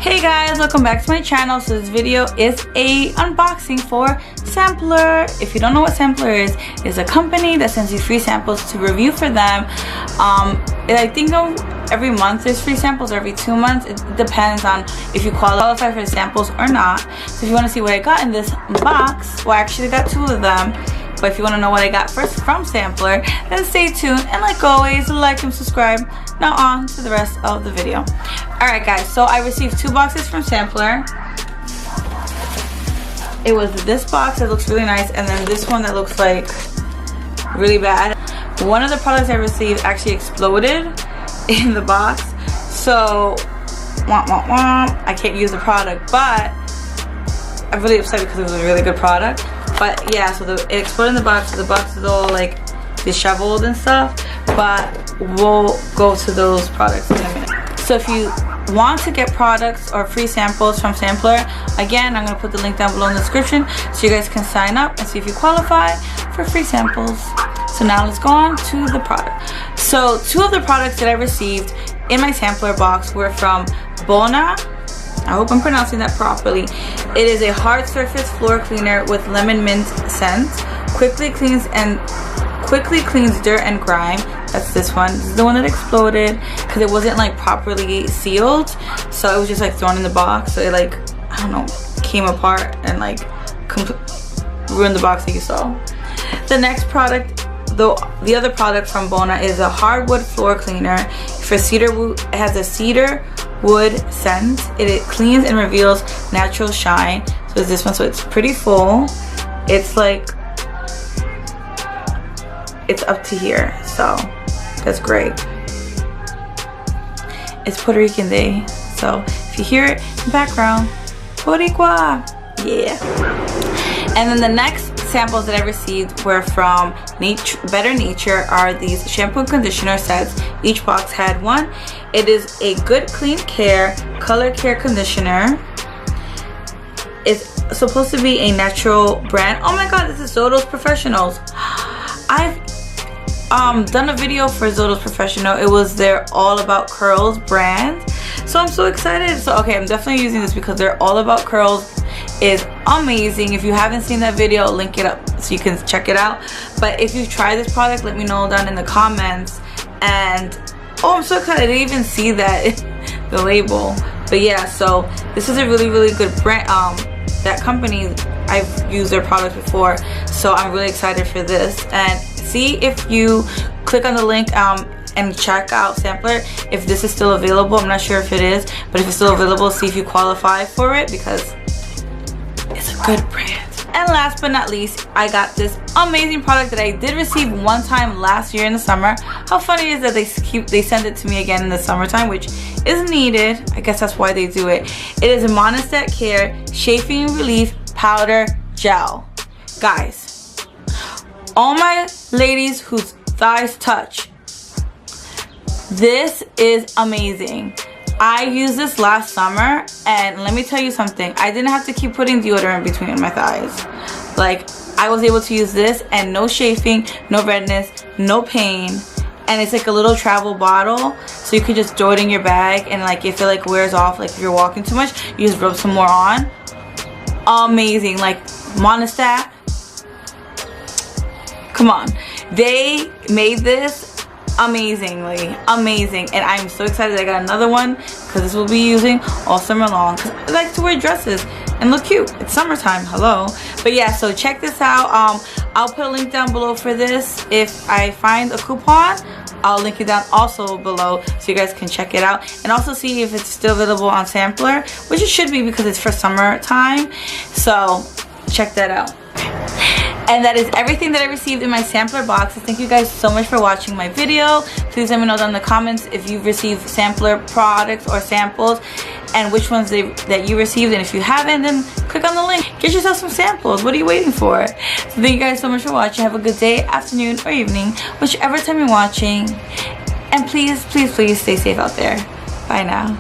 Hey guys, welcome back to my channel. So this video is a unboxing for Sampler. If you don't know what Sampler is, it's a company that sends you free samples to review for them. I think every month there's free samples, or every 2 months. It depends on if you qualify for the samples or not. So if you want to see what I got in this box, well, I actually got 2 of them. But if you want to know what I got first from Sampler, then stay tuned. And like always, like and subscribe. Now on to the rest of the video. Alright guys, so I received 2 boxes from Sampler. It was this box that looks really nice, and then this one that looks like really bad. One of the products I received actually exploded in the box. So, I can't use the product, but I'm really upset because it was a really good product. But yeah, so it exploded in the box. So the box is all like disheveled and stuff. But we'll go to those products in a minute. So if you want to get products or free samples from Sampler, again, I'm going to put the link down below in the description so you guys can sign up and see if you qualify for free samples. So now let's go on to the product. So 2 of the products that I received in my Sampler box were from Bona. I hope I'm pronouncing that properly. It is a hard surface floor cleaner with lemon mint scent. Quickly cleans dirt and grime. That's this one. This is the one that exploded because it wasn't like properly sealed. So it was just like thrown in the box. So it like, I don't know, came apart and like ruined the box that you saw. The next product, the other product from Bona, is a hardwood floor cleaner for cedar wood. It has a cedar wood scent. It cleans and reveals natural shine. So it's this one. So it's pretty full. It's like, it's up to here. So that's great. It's Puerto Rican Day. So if you hear it in the background, Boricua. Yeah. And then the next samples that I received were from Better Nature. Are these shampoo and conditioner sets. Each box had one. It is a Good Clean Care color care conditioner. It's supposed to be a natural brand. Oh my god, this is Zoto's Professionals. I've done a video for Zoto's Professional. It was their All About Curls brand. So I'm so excited. So okay, I'm definitely using this because their All About Curls is amazing. If you haven't seen that video, I'll link it up so you can check it out. But if you try this product, let me know down in the comments. And oh, I'm so excited. I didn't even see that the label. But yeah, so this is a really good brand. That company, I've used their products before, so I'm really excited for this. And see if you click on the link and check out Sampler if this is still available. I'm not sure if it is, but if it's still available, see if you qualify for it because it's a good brand. And last but not least, I got this amazing product that I did receive one time last year in the summer. How funny is that they send it to me again in the summertime, which is needed. I guess that's why they do it. It is a Monoset Care Chafing Relief Powder Gel. Guys, all my ladies whose thighs touch, this is amazing. I used this last summer, and let me tell you something. I didn't have to keep putting deodorant between my thighs. Like, I was able to use this and no chafing, no redness, no pain. And it's like a little travel bottle, so you could just throw it in your bag, and like if it like wears off, like if you're walking too much, you just rub some more on. Amazing. Like Monoset, come on, they made this amazingly amazing, and I'm so excited I got another one because this will be using all summer long because I like to wear dresses and look cute. It's summertime, hello. But yeah, so check this out. I'll put a link down below for this. If I find a coupon, I'll link it down also below so you guys can check it out, and also see if it's still available on Sampler, which it should be because it's for summertime. So check that out. And that is everything that I received in my Sampler box. So thank you guys so much for watching my video. Please let me know down in the comments if you've received Sampler products or samples and which ones that you received. And if you haven't, then click on the link. Get yourself some samples. What are you waiting for? So thank you guys so much for watching. Have a good day, afternoon, or evening, whichever time you're watching. And please stay safe out there. Bye now.